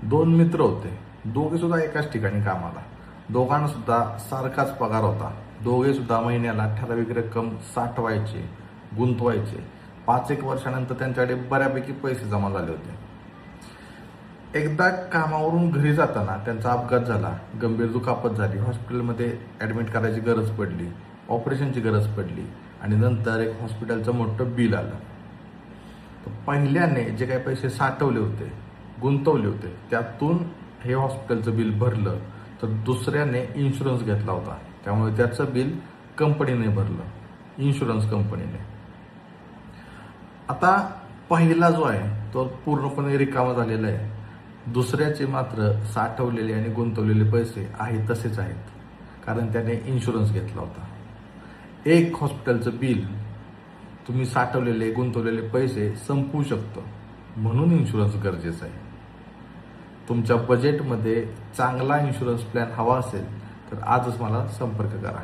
दोन मित्र होते, दोघे सुद्धा एकाच ठिकाणी कामाला. दोघांना सुद्धा सारखाच पगार होता. दोघे सुद्धा महिन्याला ठराविक रक्कम साठवायचे, गुंतवायचे. 5-1 वर्षानंतर त्यांच्याकडे बऱ्यापैकी पैसे जमा झाले होते. एकदा कामावरून घरी जाताना त्यांचा अपघात झाला, गंभीर दुखापत झाली, हॉस्पिटलमध्ये ऍडमिट करायची गरज पडली, ऑपरेशनची गरज पडली आणि नंतर एक हॉस्पिटलचं मोठं बिल आलं. तर पहिल्याने जे काही पैसे साठवले होते, गुंतवले होते, त्यातून हे हॉस्पिटलचं बिल भरलं. तर दुसऱ्याने इन्शुरन्स घेतला होता, त्यामुळे त्याचं बिल कंपनीने भरलं, इन्शुरन्स कंपनीने. आता पहिला जो आहे तो पूर्णपणे रिकामा झालेला आहे. दुसऱ्याचे मात्र साठवलेले आणि गुंतवलेले पैसे आहेत तसेच आहेत, कारण त्याने इन्शुरन्स घेतला होता. एक हॉस्पिटलचं बिल तुम्ही साठवलेले गुंतवलेले पैसे संपवू शकतो, म्हणून इन्शुरन्स गरजेचं आहे. तुमच्या बजेटमध्ये चांगला इन्शुरन्स प्लॅन हवा असेल तर आजच मला संपर्क करा.